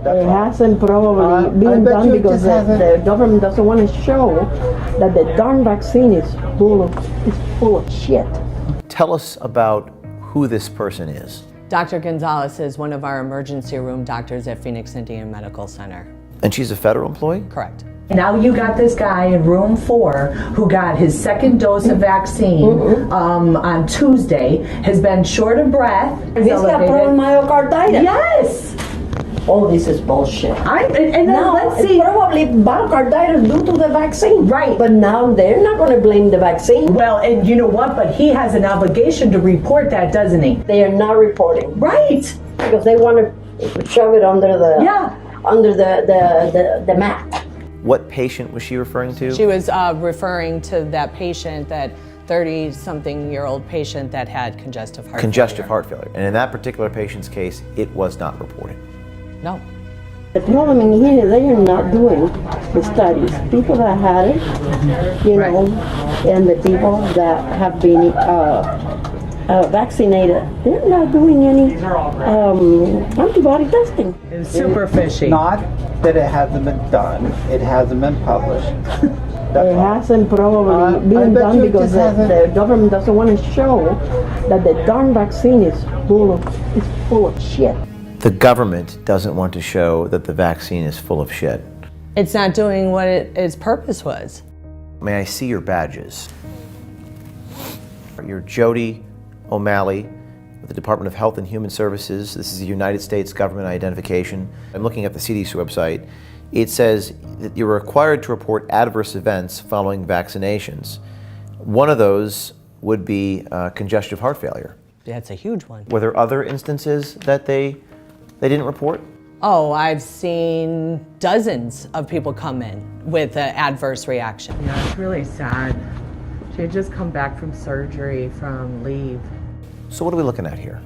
It hasn't probably been done because the government doesn't want to show that the darn vaccine is full of shit. Tell us about who this person is. Dr. Gonzalez is one of our emergency room doctors at Phoenix Indian Medical Center. And she's a federal employee? Correct. Now you got this guy in room 4 who got his second dose of vaccine on Tuesday, has been short of breath. He's got myocarditis. Yes! Oh, this is bullshit. Let's see. It's probably myocarditis due to the vaccine. Right. But now they're not going to blame the vaccine. Well, and you know what? But he has an obligation to report that, doesn't he? They are not reporting. Right. Because they want to shove it under the the mat. What patient was she referring to? She was referring to that patient, that 30-something-year-old patient that had congestive heart failure. And in that particular patient's case, it was not reported. No. The problem in here, they are not doing the studies. People that had it, you know, and the people that have been vaccinated, they're not doing any antibody testing. It's super fishy. Not that it hasn't been done, it hasn't been published. It hasn't probably been done because the government doesn't want to show that the darn vaccine is full of shit. The government doesn't want to show that the vaccine is full of shit. It's not doing what its purpose was. May I see your badges? You're Jody O'Malley with the Department of Health and Human Services. This is the United States government identification. I'm looking at the CDC website. It says that you're required to report adverse events following vaccinations. One of those would be congestive heart failure. That's a huge one. Were there other instances that they didn't report? Oh, I've seen dozens of people come in with an adverse reaction. Yeah, it's really sad. She had just come back from surgery, from leave. So what are we looking at here?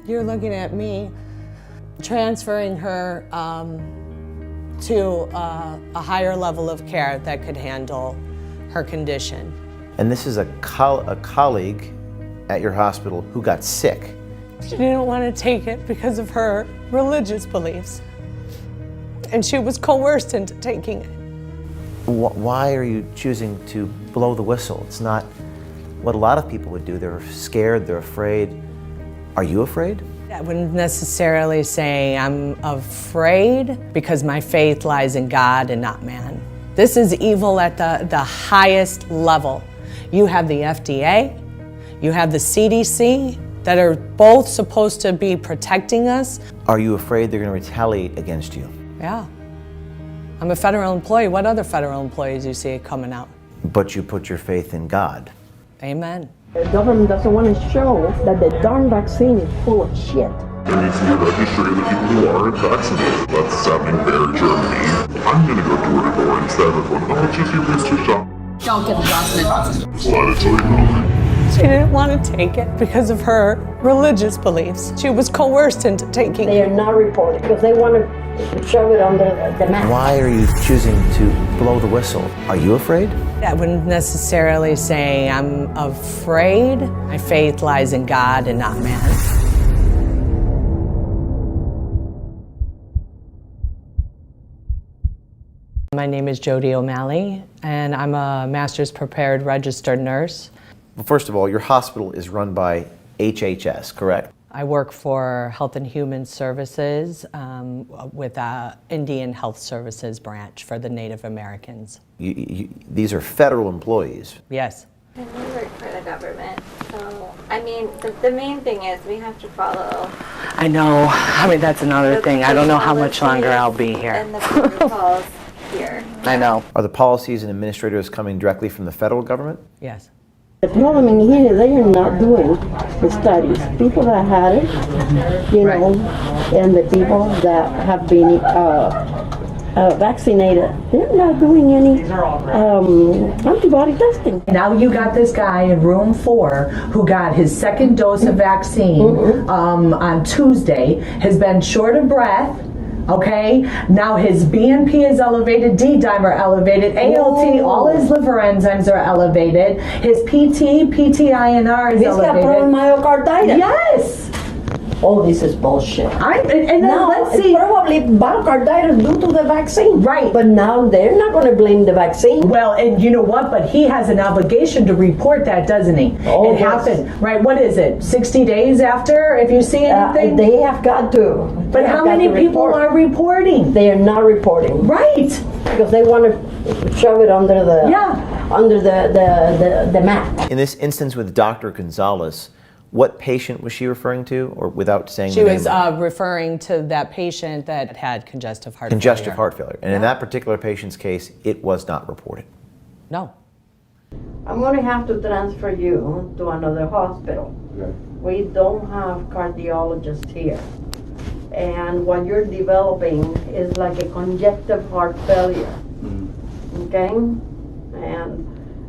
You're looking at me transferring her to a higher level of care that could handle her condition. And this is a colleague at your hospital who got sick. She didn't want to take it because of her religious beliefs. And she was coerced into taking it. Why are you choosing to blow the whistle? It's not what a lot of people would do. They're scared, they're afraid. Are you afraid? I wouldn't necessarily say I'm afraid because my faith lies in God and not man. This is evil at the highest level. You have the FDA, you have the CDC, that are both supposed to be protecting us. Are you afraid they're going to retaliate against you? Yeah. I'm a federal employee. What other federal employees you see coming out? But you put your faith in God. Amen. The government doesn't want to show that the darn vaccine is full of shit. There needs to be a registry of the people who aren't vaccinated. That's happening there in Germany. I'm going to go door to door instead of going, oh, it's just your booster shot. Don't get the Johnson & Johnson. Slide it till you know. She didn't want to take it because of her religious beliefs. She was coerced into taking They it. are not reporting because they want to shove it under the mat. Why are you choosing to blow the whistle? Are you afraid? I wouldn't necessarily say I'm afraid. My faith lies in God and not man. My name is Jody O'Malley, and I'm a master's prepared registered nurse. Well, first of all, your hospital is run by HHS, correct? I work for Health and Human Services with Indian Health Services branch for the Native Americans. These are federal employees. Yes. And we work for the government, so I mean, the main thing is we have to follow. I know. I mean, that's another thing. I don't know how much longer I'll be here. And the protocols here. I know. Are the policies and administrators coming directly from the federal government? Yes. The problem in here, they are not doing the studies. People that had it, you know, and the people that have been vaccinated, they're not doing any antibody testing. Now you got this guy in room 4 who got his second dose of vaccine on Tuesday, has been short of breath. Okay, now his BNP is elevated, D-dimer elevated, ALT, all his liver enzymes are elevated, his PT, PTINR is elevated. He's got myocarditis. Yes! oh, this is bullshit. And then Now, let's it's see. probably myocarditis due to the vaccine. Right. But now they're not going to blame the vaccine. Well, and you know what? But he has an obligation to report that, doesn't he? Oh, it yes. happened, right? What is it? 60 days after, if you see anything? They have got to. But how many people are reporting? They are not reporting. Right. Because they want to shove it under the the mat. In this instance with Dr. Gonzalez, what patient was she referring to, or without saying She the name? was referring to that patient that had congestive heart Congestive failure. heart failure. And in that particular patient's case, it was not reported. No. I'm going to have to transfer you to another hospital. We don't have cardiologists here. And what you're developing is like a congestive heart failure. Okay?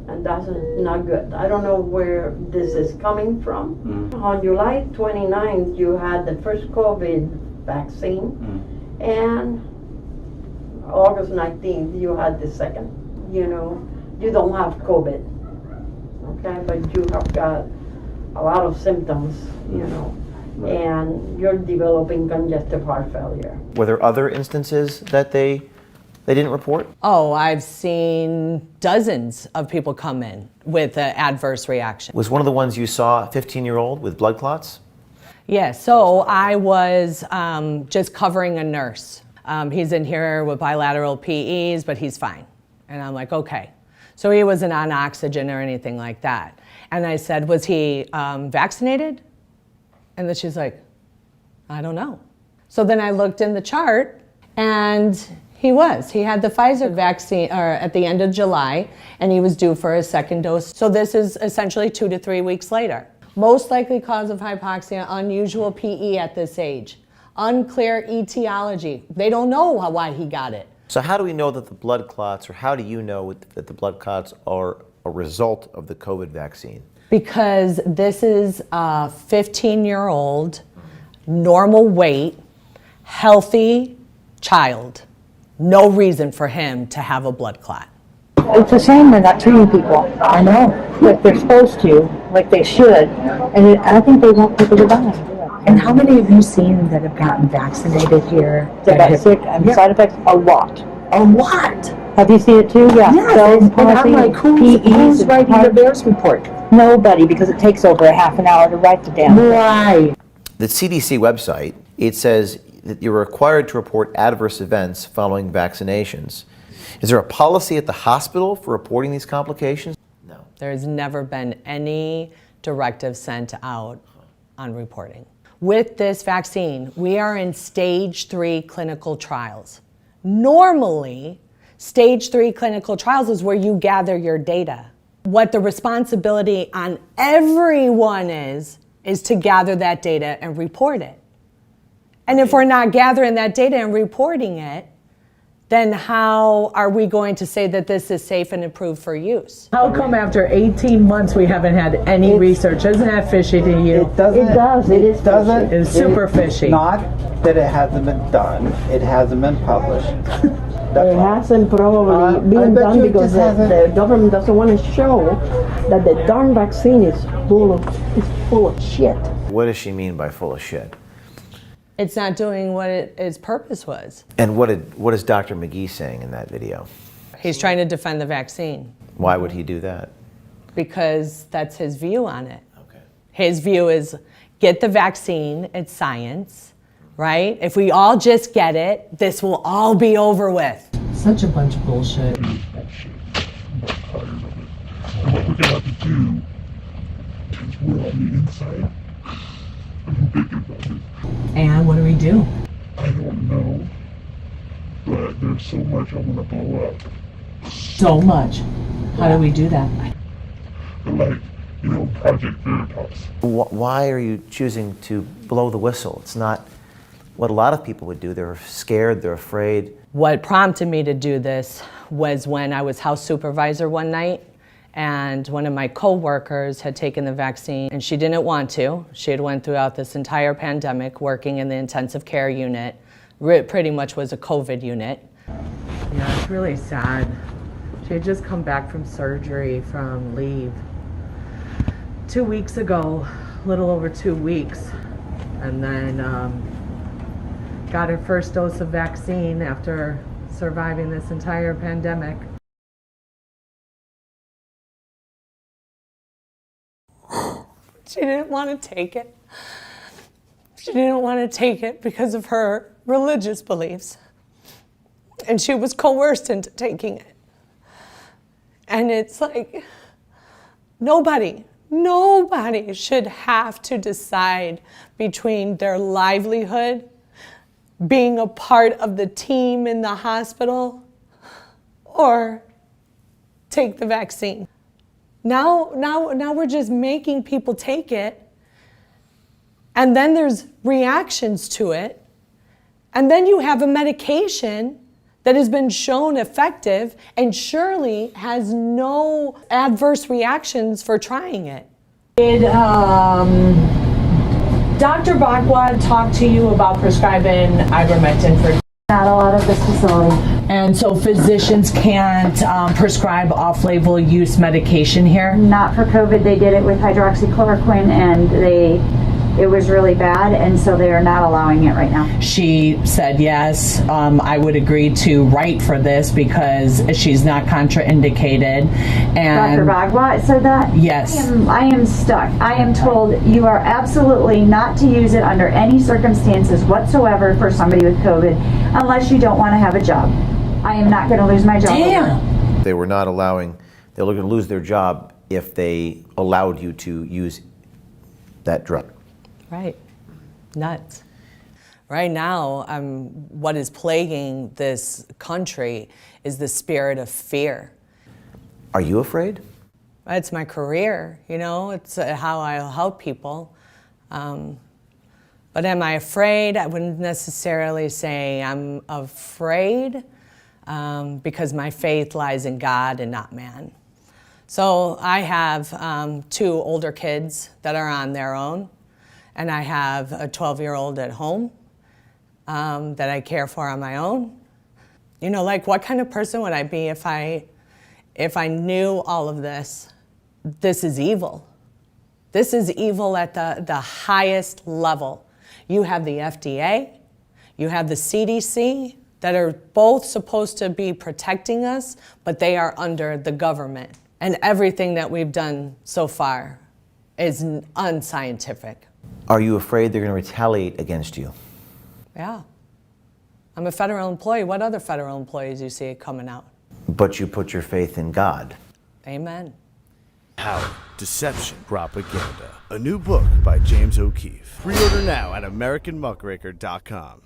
And that's not good. I don't know where this is coming from. On July 29th, you had the first COVID vaccine, and August 19th, you had the second. You know, you don't have COVID, okay? But you have got a lot of symptoms, you know, and you're developing congestive heart failure. Were there other instances that they didn't report? Oh, I've seen dozens of people come in with an adverse reaction. Was one of the ones you saw a 15-year-old with blood clots? Yeah, so I was just covering a nurse. He's in here with bilateral PEs, but he's fine. And I'm like, okay. So he wasn't on oxygen or anything like that. And I said, was he vaccinated? And then she's like, I don't know. So then I looked in the chart, and he was. He had the Pfizer vaccine at the end of July, and he was due for a second dose. So this is essentially 2 to 3 weeks later. Most likely cause of hypoxia, unusual PE at this age. Unclear etiology. They don't know why he got it. So how do we know that the blood clots, or how do you know that the blood clots are a result of the COVID vaccine? Because this is a 15-year-old, normal weight, healthy child. No reason for him to have a blood clot. It's a shame they're not treating people. I know. Like they're supposed to, like they should. And I think they want people to die. And how many have you seen that have gotten vaccinated here? That got sick and side effects? A lot. A lot. Have you seen it too? Yeah. Yes. And I'm like, who's writing the VAERS report? Nobody, because it takes over a half an hour to write the damn thing. Right. The CDC website, it says that you're required to report adverse events following vaccinations. Is there a policy at the hospital for reporting these complications? No. There's never been any directive sent out on reporting. With this vaccine, we are in stage 3 clinical trials. Normally, stage 3 clinical trials is where you gather your data. What the responsibility on everyone is to gather that data and report it. And if we're not gathering that data and reporting it, then how are we going to say that this is safe and approved for use? How come after 18 months we haven't had any research? Isn't that fishy to you? It doesn't. It does. It is doesn't. It's super fishy. Not that it hasn't been done. It hasn't been published. It hasn't probably been bet done you it because just the government doesn't want to show that the darn vaccine is full of shit. What does she mean by full of shit? It's not doing what its purpose was. And what is Dr. McGee saying in that video? He's trying to defend the vaccine Why would he do that? because that's his view on it. Okay. His view is get the vaccine, it's science, right? If we all just get it, this will all be over with. Such a bunch of bullshit. What we're gonna have to do is we're on the inside. I'm thinking about it. And what do we do? I don't know, but there's so much I want to blow up. So much. How do we do that? Like, Project Veritas. Why are you choosing to blow the whistle? It's not what a lot of people would do. They're scared, they're afraid. What prompted me to do this was when I was house supervisor one night, and one of my coworkers had taken the vaccine, and she didn't want to. She had went throughout this entire pandemic working in the intensive care unit. Pretty much was a COVID unit. Yeah, it's really sad. She had just come back from surgery from leave 2 weeks ago, a little over 2 weeks. and then got her first dose of vaccine after surviving this entire pandemic. She didn't want to take it. She didn't want to take it because of her religious beliefs. And she was coerced into taking it. And it's like, nobody should have to decide between their livelihood, being a part of the team in the hospital, or take the vaccine. Now we're just making people take it, and then there's reactions to it, and then you have a medication that has been shown effective and surely has no adverse reactions for trying it. Did Dr. Bakwa talk to you about prescribing ivermectin for? Not a lot of this facility. And so physicians can't prescribe off-label use medication here? Not for COVID. They did it with hydroxychloroquine, and it was really bad, and so they are not allowing it right now. She said yes, I would agree to write for this because she's not contraindicated. And Dr. Bagwa said that? Yes. I am stuck. I am told you are absolutely not to use it under any circumstances whatsoever for somebody with COVID unless you don't want to have a job. I am not going to lose my job. Damn. They were not allowing, they were going to lose their job if they allowed you to use that drug. Right. Nuts. Right now, what is plaguing this country is the spirit of fear. Are you afraid? It's my career, you know, it's how I help people. But am I afraid? I wouldn't necessarily say I'm afraid because my faith lies in God and not man. So I have 2 older kids that are on their own. And I have a 12-year-old at home that I care for on my own. You know, like, what kind of person would I be if I knew all of this? This is evil. This is evil at the highest level. You have the FDA, you have the CDC that are both supposed to be protecting us, but they are under the government. And everything that we've done so far is unscientific. Are you afraid they're going to retaliate against you? Yeah. I'm a federal employee. What other federal employees do you see coming out? But you put your faith in God. Amen. Power, Deception, Propaganda. A new book by James O'Keefe. Pre-order now at AmericanMuckraker.com.